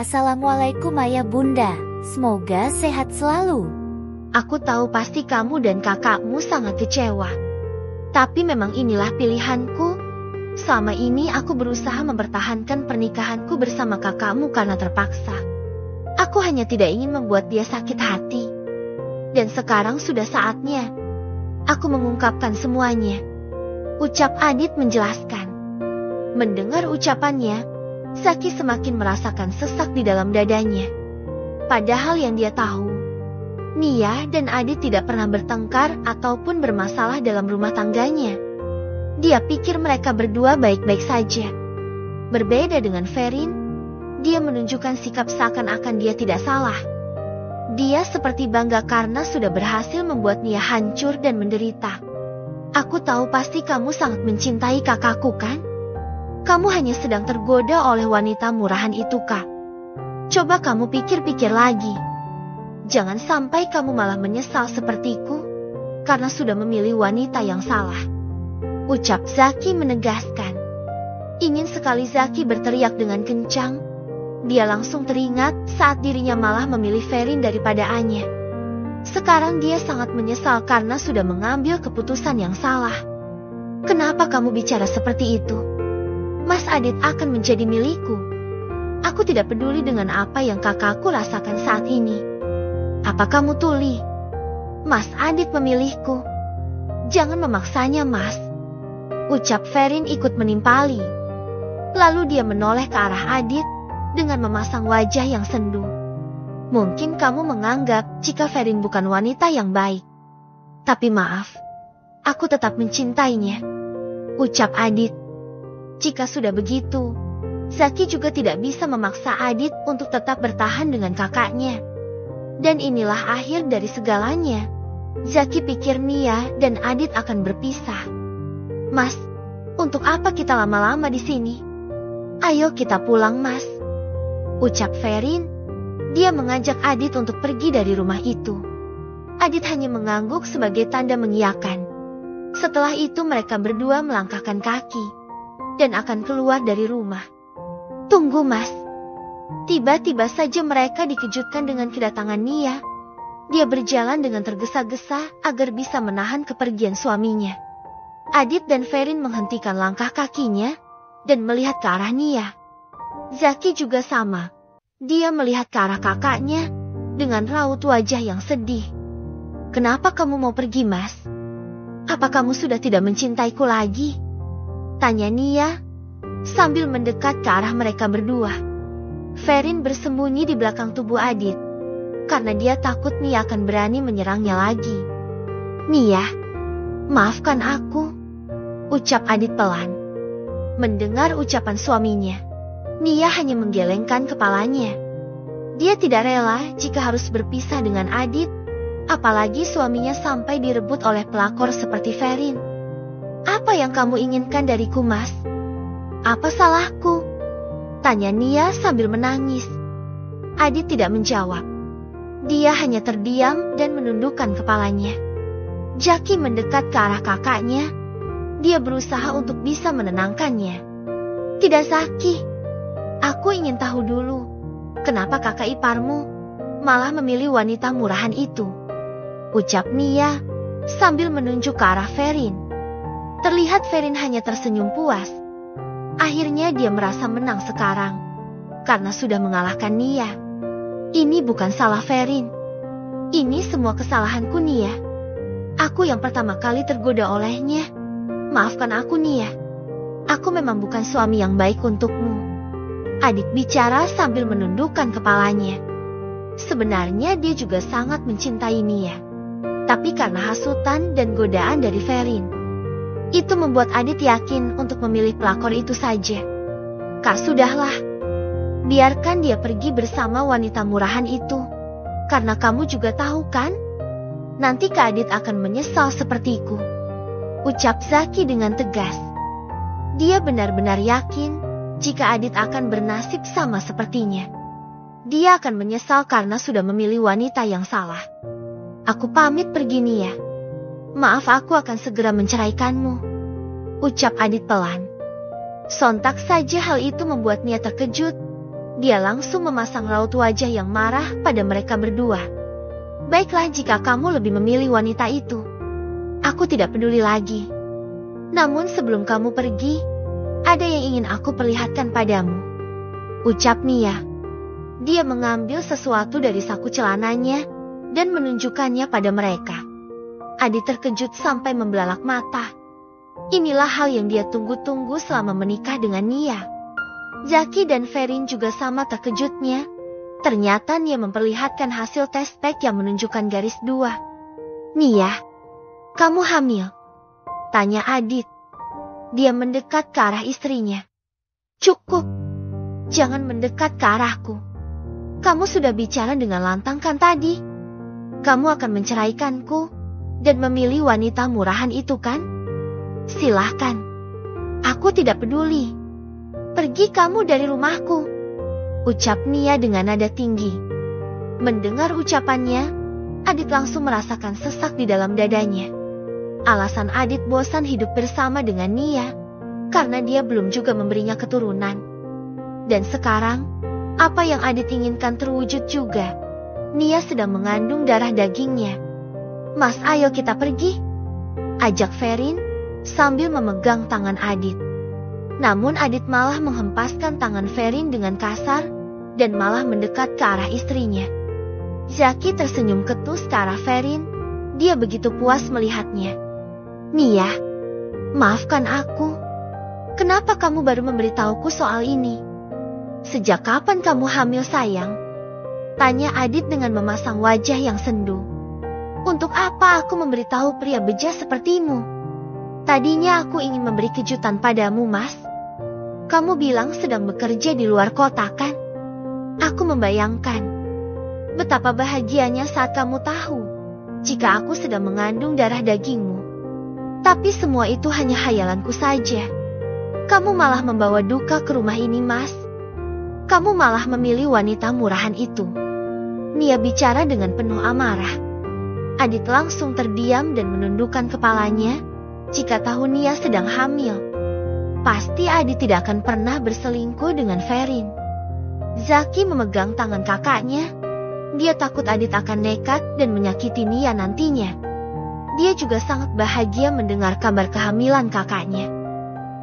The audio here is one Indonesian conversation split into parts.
Assalamualaikum ayah bunda, semoga sehat selalu. Aku tahu pasti kamu dan kakakmu sangat kecewa. Tapi memang inilah pilihanku. Selama ini aku berusaha mempertahankan pernikahanku bersama kakakmu karena terpaksa. Aku hanya tidak ingin membuat dia sakit hati. Dan sekarang sudah saatnya aku mengungkapkan semuanya, ucap Adit menjelaskan. Mendengar ucapannya, Zaki semakin merasakan sesak di dalam dadanya. Padahal yang dia tahu, Nia dan Adit tidak pernah bertengkar ataupun bermasalah dalam rumah tangganya. Dia pikir mereka berdua baik-baik saja. Berbeda dengan Ferin, dia menunjukkan sikap seakan-akan dia tidak salah. Dia seperti bangga karena sudah berhasil membuat Nia hancur dan menderita. Aku tahu pasti kamu sangat mencintai kakakku kan? Kamu hanya sedang tergoda oleh wanita murahan itu, Kak. Coba kamu pikir-pikir lagi. Jangan sampai kamu malah menyesal sepertiku karena sudah memilih wanita yang salah, ucap Zaki menegaskan. Ingin sekali Zaki berteriak dengan kencang. Dia langsung teringat saat dirinya malah memilih Ferin daripada Anya. Sekarang dia sangat menyesal karena sudah mengambil keputusan yang salah. Kenapa kamu bicara seperti itu? Mas Adit akan menjadi milikku. Aku tidak peduli dengan apa yang kakakku rasakan saat ini. Apa kamu tuli? Mas Adit memilihku. Jangan memaksanya, Mas, ucap Ferin ikut menimpali. Lalu dia menoleh ke arah Adit dengan memasang wajah yang sendu. Mungkin kamu menganggap jika Ferin bukan wanita yang baik. Tapi maaf, aku tetap mencintainya, ucap Adit. Jika sudah begitu, Zaki juga tidak bisa memaksa Adit untuk tetap bertahan dengan kakaknya. Dan inilah akhir dari segalanya. Zaki pikir Nia dan Adit akan berpisah. Mas, untuk apa kita lama-lama di sini? Ayo kita pulang, Mas, ucap Ferin. Dia mengajak Adit untuk pergi dari rumah itu. Adit hanya mengangguk sebagai tanda mengiyakan. Setelah itu mereka berdua melangkahkan kaki dan akan keluar dari rumah. Tunggu, Mas. Tiba-tiba saja mereka dikejutkan dengan kedatangan Nia. Dia berjalan dengan tergesa-gesa agar bisa menahan kepergian suaminya. Adit dan Ferin menghentikan langkah kakinya dan melihat ke arah Nia. Zaki juga sama. Dia melihat ke arah kakaknya dengan raut wajah yang sedih. Kenapa kamu mau pergi, Mas? Apa kamu sudah tidak mencintaiku lagi? Tanya Nia sambil mendekat ke arah mereka berdua. Ferin bersembunyi di belakang tubuh Adit karena dia takut Nia akan berani menyerangnya lagi. Nia, maafkan aku, ucap Adit pelan. Mendengar ucapan suaminya, Nia hanya menggelengkan kepalanya. Dia tidak rela jika harus berpisah dengan Adit, apalagi suaminya sampai direbut oleh pelakor seperti Ferin. Apa yang kamu inginkan dariku, Mas? Apa salahku? Tanya Nia sambil menangis. Adit tidak menjawab. Dia hanya terdiam dan menundukkan kepalanya. Zaki mendekat ke arah kakaknya. Dia berusaha untuk bisa menenangkannya. Tidak, Zaki. Aku ingin tahu dulu, kenapa kakak iparmu malah memilih wanita murahan itu, ucap Nia sambil menunjuk ke arah Ferin. Terlihat Ferin hanya tersenyum puas. Akhirnya dia merasa menang sekarang karena sudah mengalahkan Nia. Ini bukan salah Ferin. Ini semua kesalahanku, Nia. Aku yang pertama kali tergoda olehnya. Maafkan aku, Nia. Aku memang bukan suami yang baik untukmu. Adit bicara sambil menundukkan kepalanya. Sebenarnya dia juga sangat mencintai Nia. Tapi karena hasutan dan godaan dari Ferin, itu membuat Adit yakin untuk memilih pelakor itu saja. Kak, sudahlah. Biarkan dia pergi bersama wanita murahan itu. Karena kamu juga tahu kan? Nanti Kak Adit akan menyesal sepertiku, ucap Zaki dengan tegas. Dia benar-benar yakin jika Adit akan bernasib sama sepertinya. Dia akan menyesal karena sudah memilih wanita yang salah. Aku pamit pergi, Nia. Maaf, aku akan segera menceraikanmu, ucap Adit pelan. Sontak saja hal itu membuat Nia terkejut. Dia langsung memasang raut wajah yang marah pada mereka berdua. Baiklah jika kamu lebih memilih wanita itu. Aku tidak peduli lagi. Namun sebelum kamu pergi, ada yang ingin aku perlihatkan padamu. Ucap Nia. Dia mengambil sesuatu dari saku celananya dan menunjukkannya pada mereka. Adit terkejut sampai membelalak mata. Inilah hal yang dia tunggu-tunggu selama menikah dengan Nia. Zaki dan Ferin juga sama terkejutnya. Ternyata Nia memperlihatkan hasil tes pack yang menunjukkan garis 2. Nia, kamu hamil? Tanya Adit. Dia mendekat ke arah istrinya. Cukup. Jangan mendekat ke arahku. Kamu sudah bicara dengan lantang kan tadi? Kamu akan menceraikanku dan memilih wanita murahan itu kan? Silahkan. Aku tidak peduli. Pergi kamu dari rumahku. Ucap Nia dengan nada tinggi. Mendengar ucapannya, Adit langsung merasakan sesak di dalam dadanya. Alasan Adit bosan hidup bersama dengan Nia, karena dia belum juga memberinya keturunan. Dan sekarang, apa yang Adit inginkan terwujud juga. Nia sedang mengandung darah dagingnya. Mas, ayo kita pergi. Ajak Ferin, sambil memegang tangan Adit. Namun Adit malah menghempaskan tangan Ferin dengan kasar, dan malah mendekat ke arah istrinya. Zaki tersenyum ketus ke arah Ferin, dia begitu puas melihatnya. Nia, maafkan aku. Kenapa kamu baru memberitahuku soal ini? Sejak kapan kamu hamil sayang? Tanya Adit dengan memasang wajah yang sendu. Untuk apa aku memberitahu pria bejat sepertimu? Tadinya aku ingin memberi kejutan padamu, Mas. Kamu bilang sedang bekerja di luar kota kan? Aku membayangkan betapa bahagianya saat kamu tahu jika aku sedang mengandung darah dagingmu. Tapi semua itu hanya hayalanku saja. Kamu malah membawa duka ke rumah ini, Mas. Kamu malah memilih wanita murahan itu. Nia bicara dengan penuh amarah. Adit langsung terdiam dan menundukkan kepalanya. Jika tahu Nia sedang hamil, pasti Adit tidak akan pernah berselingkuh dengan Ferin. Zaki memegang tangan kakaknya. Dia takut Adit akan nekat dan menyakiti Nia nantinya. Dia juga sangat bahagia mendengar kabar kehamilan kakaknya.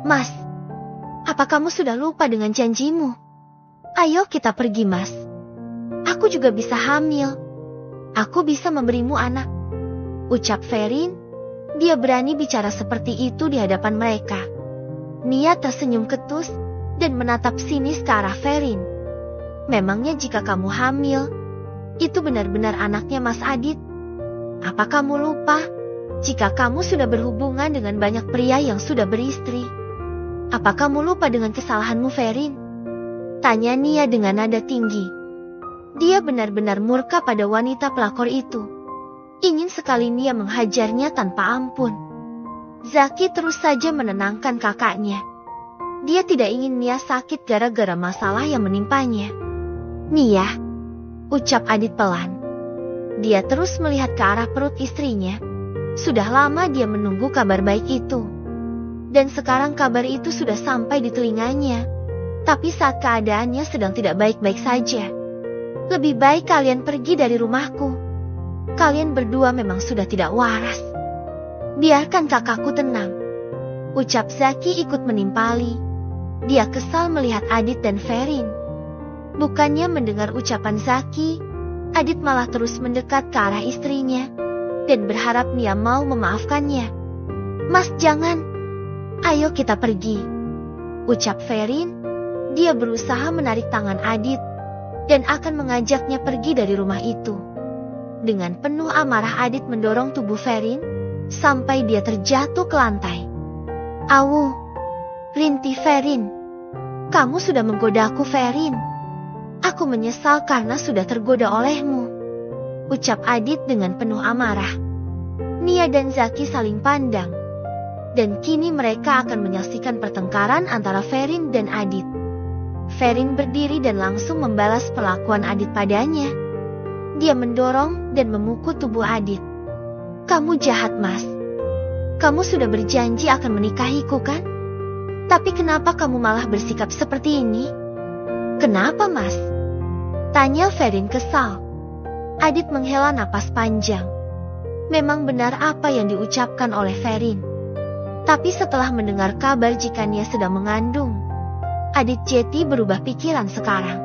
Mas, apa kamu sudah lupa dengan janjimu? Ayo kita pergi, Mas. Aku juga bisa hamil. Aku bisa memberimu anak. Ucap Ferin. Dia berani bicara seperti itu di hadapan mereka. Nia tersenyum ketus dan menatap sinis ke arah Ferin. Memangnya jika kamu hamil, itu benar-benar anaknya Mas Adit? Apa kamu lupa jika kamu sudah berhubungan dengan banyak pria yang sudah beristri? Apa kamu lupa dengan kesalahanmu, Ferin? Tanya Nia dengan nada tinggi. Dia benar-benar murka pada wanita pelakor itu. Ingin sekali Nia menghajarnya tanpa ampun. Zaki terus saja menenangkan kakaknya. Dia tidak ingin Nia sakit gara-gara masalah yang menimpanya. Nia, ucap Adit pelan. Dia terus melihat ke arah perut istrinya. Sudah lama dia menunggu kabar baik itu. Dan sekarang kabar itu sudah sampai di telinganya. Tapi saat keadaannya sedang tidak baik-baik saja. Lebih baik kalian pergi dari rumahku. Kalian berdua memang sudah tidak waras. Biarkan kakakku tenang. Ucap Zaki ikut menimpali. Dia kesal melihat Adit dan Ferin. Bukannya mendengar ucapan Zaki, Adit malah terus mendekat ke arah istrinya dan berharap Nia mau memaafkannya. Mas, jangan. Ayo kita pergi. Ucap Ferin. Dia berusaha menarik tangan Adit dan akan mengajaknya pergi dari rumah itu. Dengan penuh amarah Adit mendorong tubuh Ferin sampai dia terjatuh ke lantai. Awu, rintih Ferin. Kamu sudah menggodaku, Ferin. Aku menyesal karena sudah tergoda olehmu. Ucap Adit dengan penuh amarah. Nia dan Zaki saling pandang. Dan kini mereka akan menyaksikan pertengkaran antara Ferin dan Adit. Ferin berdiri dan langsung membalas perlakuan Adit padanya. Dia mendorong dan memukul tubuh Adit. Kamu jahat, Mas. Kamu sudah berjanji akan menikahiku kan? Tapi kenapa kamu malah bersikap seperti ini? Kenapa, Mas? Tanya Ferin kesal. Adit menghela napas panjang. Memang benar apa yang diucapkan oleh Ferin. Tapi setelah mendengar kabar jika Nia sedang mengandung, Adit Jeti berubah pikiran sekarang.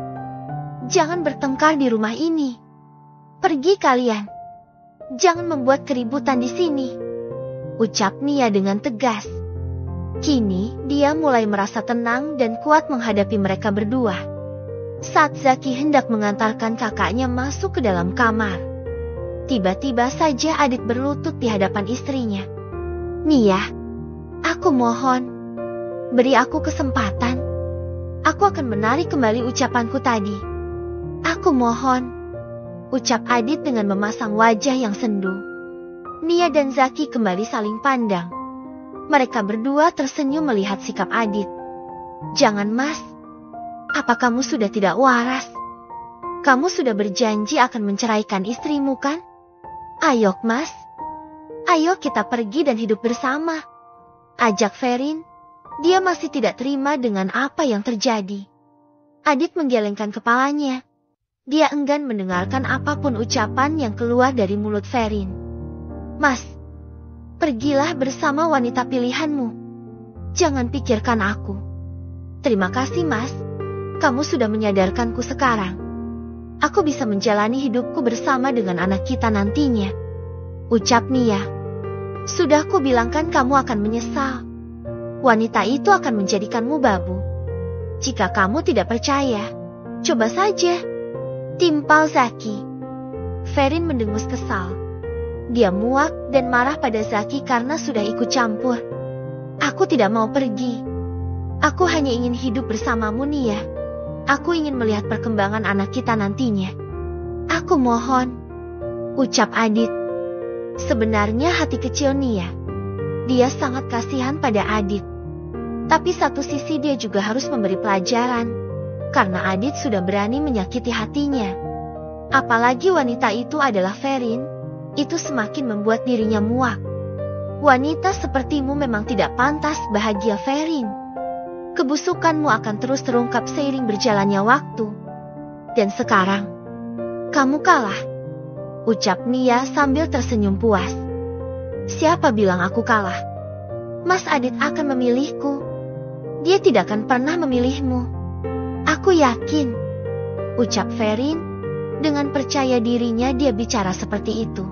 Jangan bertengkar di rumah ini. Pergi kalian. Jangan membuat keributan di sini, ucap Nia dengan tegas. Kini dia mulai merasa tenang dan kuat menghadapi mereka berdua. Saat Zaki hendak mengantarkan kakaknya masuk ke dalam kamar, tiba-tiba saja Adit berlutut di hadapan istrinya. Nia, aku mohon, beri aku kesempatan. Aku akan menarik kembali ucapanku tadi. Aku mohon, ucap Adit dengan memasang wajah yang sendu. Nia dan Zaki kembali saling pandang. Mereka berdua tersenyum melihat sikap Adit. Jangan, Mas. Apa kamu sudah tidak waras? Kamu sudah berjanji akan menceraikan istrimu, kan? Ayo, Mas. Ayo kita pergi dan hidup bersama, ajak Ferin. Dia masih tidak terima dengan apa yang terjadi. Adit menggelengkan kepalanya. Dia enggan mendengarkan apapun ucapan yang keluar dari mulut Ferin. Mas, pergilah bersama wanita pilihanmu. Jangan pikirkan aku. Terima kasih, Mas. Kamu sudah menyadarkanku sekarang. Aku bisa menjalani hidupku bersama dengan anak kita nantinya, ucap Nia. Sudah ku bilangkan kamu akan menyesal. Wanita itu akan menjadikanmu babu. Jika kamu tidak percaya, coba saja, timpal Zaki. Ferin mendengus kesal. Dia muak dan marah pada Zaki karena sudah ikut campur. Aku tidak mau pergi. Aku hanya ingin hidup bersamamu, Nia. Aku ingin melihat perkembangan anak kita nantinya. Aku mohon, ucap Adit. Sebenarnya hati kecil Nia. Dia sangat kasihan pada Adit. Tapi satu sisi dia juga harus memberi pelajaran, karena Adit sudah berani menyakiti hatinya. Apalagi wanita itu adalah Ferin, itu semakin membuat dirinya muak. Wanita sepertimu memang tidak pantas bahagia, Ferin. Kebusukanmu akan terus terungkap seiring berjalannya waktu. Dan sekarang, kamu kalah, ucap Nia sambil tersenyum puas. Siapa bilang aku kalah? Mas Adit akan memilihku. Dia tidak akan pernah memilihmu. Aku yakin, ucap Ferin. Dengan percaya dirinya dia bicara seperti itu.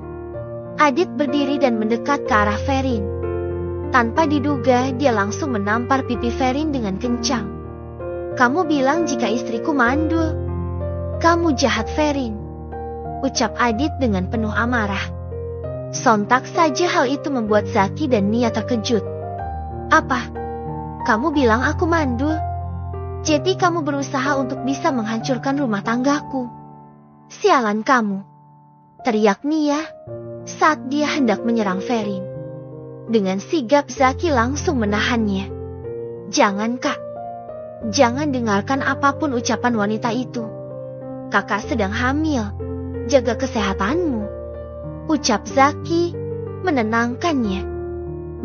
Adit berdiri dan mendekat ke arah Ferin. Tanpa diduga dia langsung menampar pipi Ferin dengan kencang. Kamu bilang jika istriku mandul. Kamu jahat, Ferin, ucap Adit dengan penuh amarah. Sontak saja hal itu membuat Zaki dan Nia terkejut. Apa? Kamu bilang aku mandul? Jadi kamu berusaha untuk bisa menghancurkan rumah tanggaku. Sialan kamu, teriak Nia saat dia hendak menyerang Ferin. Dengan sigap Zaki langsung menahannya. Jangan, Kak. Jangan dengarkan apapun ucapan wanita itu. Kakak sedang hamil. Jaga kesehatanmu, ucap Zaki menenangkannya.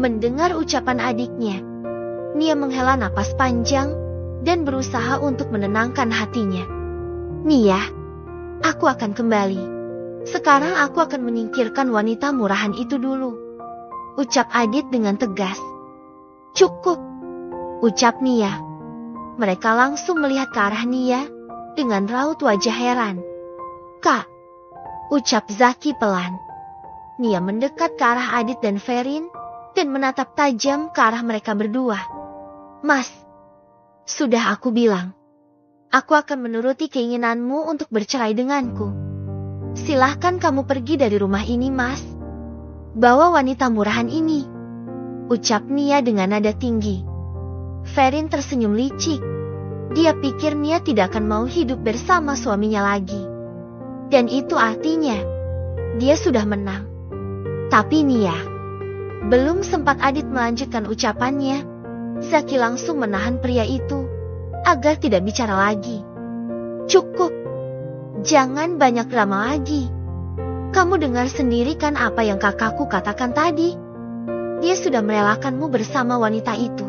Mendengar ucapan adiknya, Nia menghela napas panjang dan berusaha untuk menenangkan hatinya. Nia, aku akan kembali. Sekarang aku akan menyingkirkan wanita murahan itu dulu, ucap Adit dengan tegas. Cukup, ucap Nia. Mereka langsung melihat ke arah Nia dengan raut wajah heran. Kak, ucap Zaki pelan. Nia mendekat ke arah Adit dan Ferin dan menatap tajam ke arah mereka berdua. Mas, sudah aku bilang. Aku akan menuruti keinginanmu untuk bercerai denganku. Silahkan kamu pergi dari rumah ini, Mas. Bawa wanita murahan ini, ucap Nia dengan nada tinggi. Ferin tersenyum licik. Dia pikir Nia tidak akan mau hidup bersama suaminya lagi. Dan itu artinya dia sudah menang. Tapi Nia, belum sempat Adit melanjutkan ucapannya, Zaki langsung menahan pria itu agar tidak bicara lagi. Cukup, jangan banyak drama lagi. Kamu dengar sendiri kan apa yang kakakku katakan tadi? Dia sudah merelakanmu bersama wanita itu.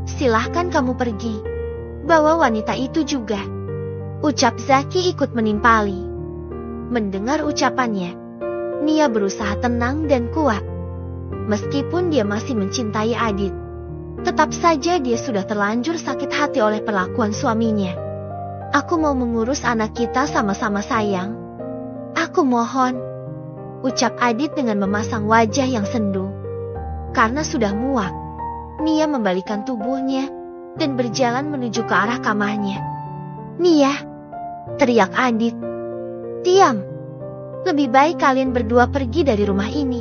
Silahkan kamu pergi. Bawa wanita itu juga. Ucap Zaki ikut menimpali. Mendengar ucapannya, Nia berusaha tenang dan kuat. Meskipun dia masih mencintai Adit, tetap saja dia sudah terlanjur sakit hati oleh perlakuan suaminya. Aku mau mengurus anak kita sama-sama sayang. Aku mohon, ucap Adit dengan memasang wajah yang sendu. Karena sudah muak, Nia membalikkan tubuhnya dan berjalan menuju ke arah kamarnya. Nia, teriak Adit. Diam. Lebih baik kalian berdua pergi dari rumah ini,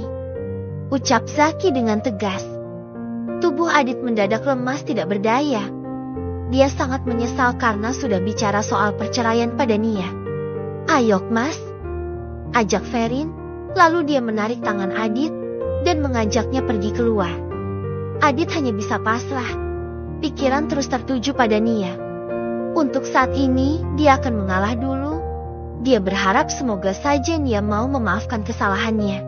ucap Zaki dengan tegas. Tubuh Adit mendadak lemas tidak berdaya. Dia sangat menyesal karena sudah bicara soal perceraian pada Nia. Ayo Mas, ajak Ferin, lalu dia menarik tangan Adit dan mengajaknya pergi keluar. Adit hanya bisa pasrah. Pikiran terus tertuju pada Nia. Untuk saat ini, dia akan mengalah dulu. Dia berharap semoga saja Nia mau memaafkan kesalahannya.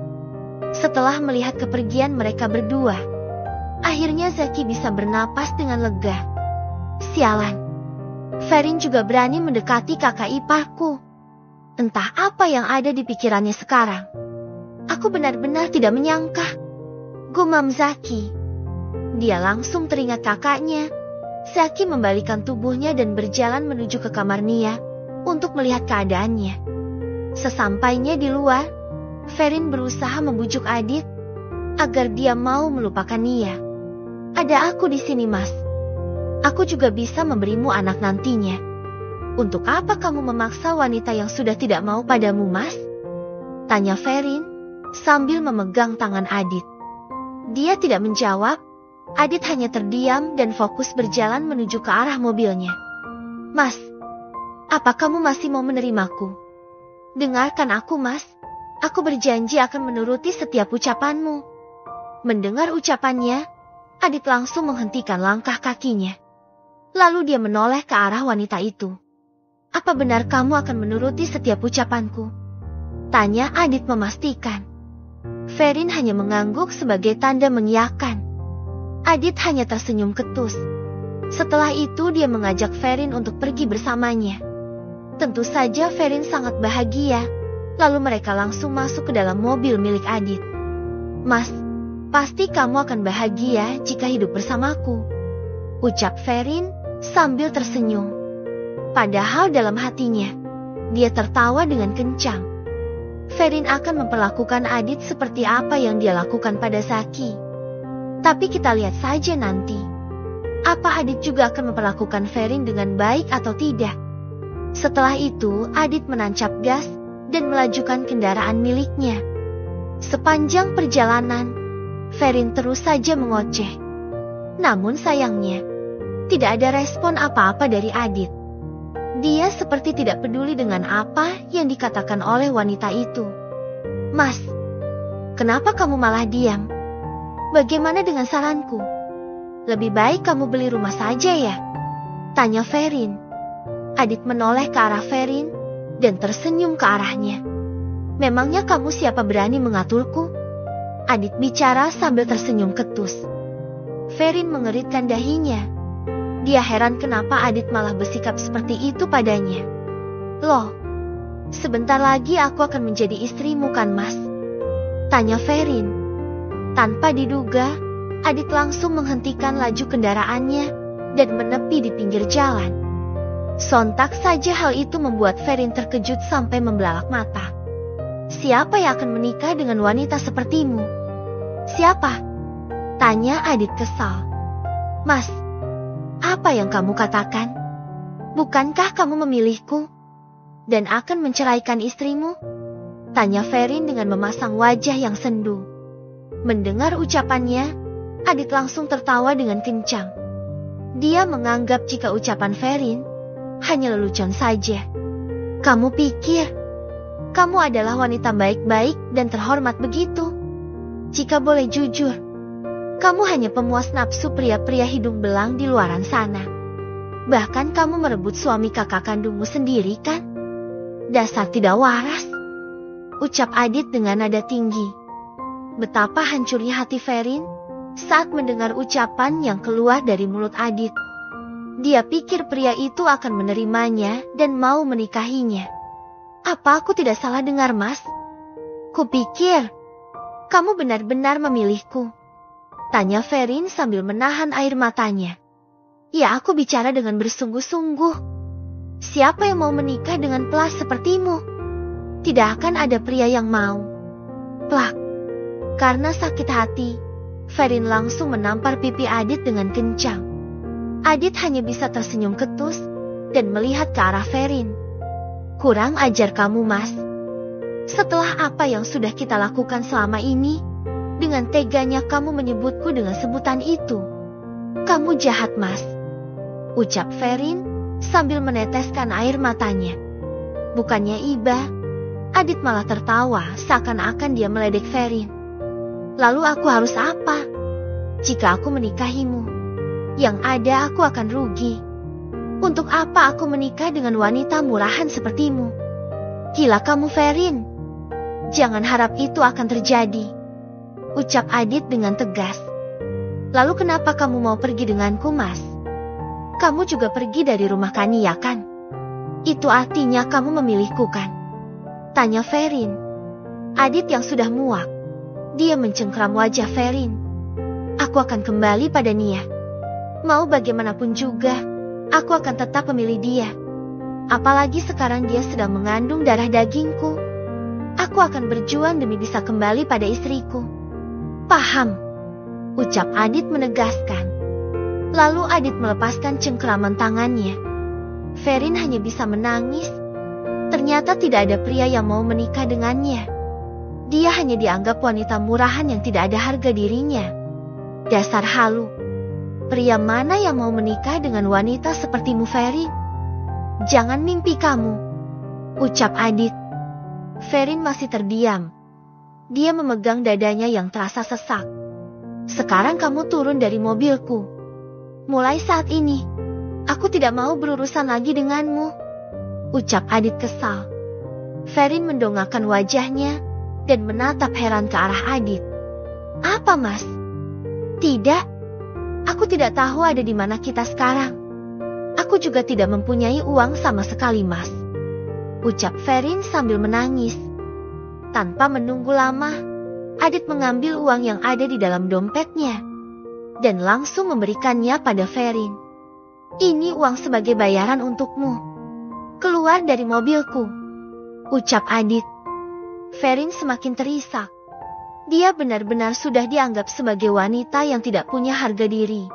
Setelah melihat kepergian mereka berdua, akhirnya Zaki bisa bernapas dengan lega. Sialan, Ferin juga berani mendekati kakak iparku. Entah apa yang ada di pikirannya sekarang. Aku benar-benar tidak menyangka, gumam Zaki. Dia langsung teringat kakaknya. Zaki membalikkan tubuhnya dan berjalan menuju ke kamar Nia untuk melihat keadaannya. Sesampainya di luar, Ferin berusaha membujuk Adit agar dia mau melupakan Nia. Ada aku di sini, Mas. Aku juga bisa memberimu anak nantinya. Untuk apa kamu memaksa wanita yang sudah tidak mau padamu, Mas? Tanya Ferin sambil memegang tangan Adit. Dia tidak menjawab. Adit hanya terdiam dan fokus berjalan menuju ke arah mobilnya. Mas, apa kamu masih mau menerimaku? Dengarkan aku, Mas. Aku berjanji akan menuruti setiap ucapanmu. Mendengar ucapannya, Adit langsung menghentikan langkah kakinya. Lalu dia menoleh ke arah wanita itu. Apa benar kamu akan menuruti setiap ucapanku? Tanya Adit memastikan. Ferin hanya mengangguk sebagai tanda mengiyakan. Adit hanya tersenyum ketus. Setelah itu dia mengajak Ferin untuk pergi bersamanya. Tentu saja Ferin sangat bahagia. Lalu mereka langsung masuk ke dalam mobil milik Adit. Mas, pasti kamu akan bahagia jika hidup bersamaku, ucap Ferin sambil tersenyum. Padahal dalam hatinya, dia tertawa dengan kencang. Ferin akan memperlakukan Adit seperti apa yang dia lakukan pada Zaki. Tapi kita lihat saja nanti. Apa Adit juga akan memperlakukan Ferin dengan baik atau tidak? Setelah itu, Adit menancap gas dan melajukan kendaraan miliknya. Sepanjang perjalanan, Ferin terus saja mengoceh. Namun sayangnya, tidak ada respon apa-apa dari Adit. Dia seperti tidak peduli dengan apa yang dikatakan oleh wanita itu. Mas, kenapa kamu malah diam? Bagaimana dengan saranku? Lebih baik kamu beli rumah saja ya? Tanya Ferin. Adit menoleh ke arah Ferin dan tersenyum ke arahnya. Memangnya kamu siapa berani mengaturku? Adit bicara sambil tersenyum ketus. Ferin mengeritkan dahinya. Dia heran kenapa Adit malah bersikap seperti itu padanya. Loh, sebentar lagi aku akan menjadi istrimu kan, Mas? Tanya Ferin. Tanpa diduga, Adit langsung menghentikan laju kendaraannya dan menepi di pinggir jalan. Sontak saja hal itu membuat Ferin terkejut sampai membelalak mata. Siapa yang akan menikah dengan wanita sepertimu? Siapa? Tanya Adit kesal. Mas, apa yang kamu katakan? Bukankah kamu memilihku dan akan menceraikan istrimu? Tanya Ferin dengan memasang wajah yang sendu. Mendengar ucapannya, Adit langsung tertawa dengan kencang. Dia menganggap jika ucapan Ferin hanya lelucon saja. Kamu pikir kamu adalah wanita baik-baik dan terhormat begitu? Jika boleh jujur, kamu hanya pemuas nafsu pria-pria hidung belang di luaran sana. Bahkan kamu merebut suami kakak kandungmu sendiri kan? Dasar tidak waras, ucap Adit dengan nada tinggi. Betapa hancurnya hati Ferin saat mendengar ucapan yang keluar dari mulut Adit. Dia pikir pria itu akan menerimanya dan mau menikahinya. Apa aku tidak salah dengar, Mas? Kupikir kamu benar-benar memilihku. Tanya Ferin sambil menahan air matanya. Ya, aku bicara dengan bersungguh-sungguh. Siapa yang mau menikah dengan pelas sepertimu? Tidak akan ada pria yang mau. Plak. Karena sakit hati, Ferin langsung menampar pipi Adit dengan kencang. Adit hanya bisa tersenyum ketus dan melihat ke arah Ferin. Kurang ajar kamu, Mas. Setelah apa yang sudah kita lakukan selama ini, dengan teganya kamu menyebutku dengan sebutan itu. Kamu jahat, Mas. Ucap Ferin sambil meneteskan air matanya. Bukannya iba, Adit malah tertawa seakan-akan dia meledek Ferin. Lalu aku harus apa? Jika aku menikahimu, yang ada aku akan rugi. Untuk apa aku menikah dengan wanita murahan sepertimu? Gila kamu, Ferin. Jangan harap itu akan terjadi. Ucap Adit dengan tegas. Lalu kenapa kamu mau pergi denganku, Mas? Kamu juga pergi dari rumah Kani, ya kan? Itu artinya kamu memilihku, kan? Tanya Ferin. Adit yang sudah muak. Dia mencengkram wajah Ferin. Aku akan kembali pada Nia. Mau bagaimanapun juga, aku akan tetap memilih dia. Apalagi sekarang dia sedang mengandung darah dagingku. Aku akan berjuang demi bisa kembali pada istriku. Paham? Ucap Adit menegaskan. Lalu Adit melepaskan cengkeraman tangannya. Ferin hanya bisa menangis. Ternyata tidak ada pria yang mau menikah dengannya. Dia hanya dianggap wanita murahan yang tidak ada harga dirinya. Dasar halu. Pria mana yang mau menikah dengan wanita sepertimu, Ferin? Jangan mimpi kamu. Ucap Adit. Ferin masih terdiam. Dia memegang dadanya yang terasa sesak. Sekarang kamu turun dari mobilku. Mulai saat ini, aku tidak mau berurusan lagi denganmu. Ucap Adit kesal. Ferin mendongakkan wajahnya dan menatap heran ke arah Adit. Apa, Mas? Tidak. Aku tidak tahu ada di mana kita sekarang. Aku juga tidak mempunyai uang sama sekali, Mas. Ucap Ferin sambil menangis. Tanpa menunggu lama, Adit mengambil uang yang ada di dalam dompetnya dan langsung memberikannya pada Ferin. Ini uang sebagai bayaran untukmu. Keluar dari mobilku. Ucap Adit. Ferin semakin terisak. Dia benar-benar sudah dianggap sebagai wanita yang tidak punya harga diri.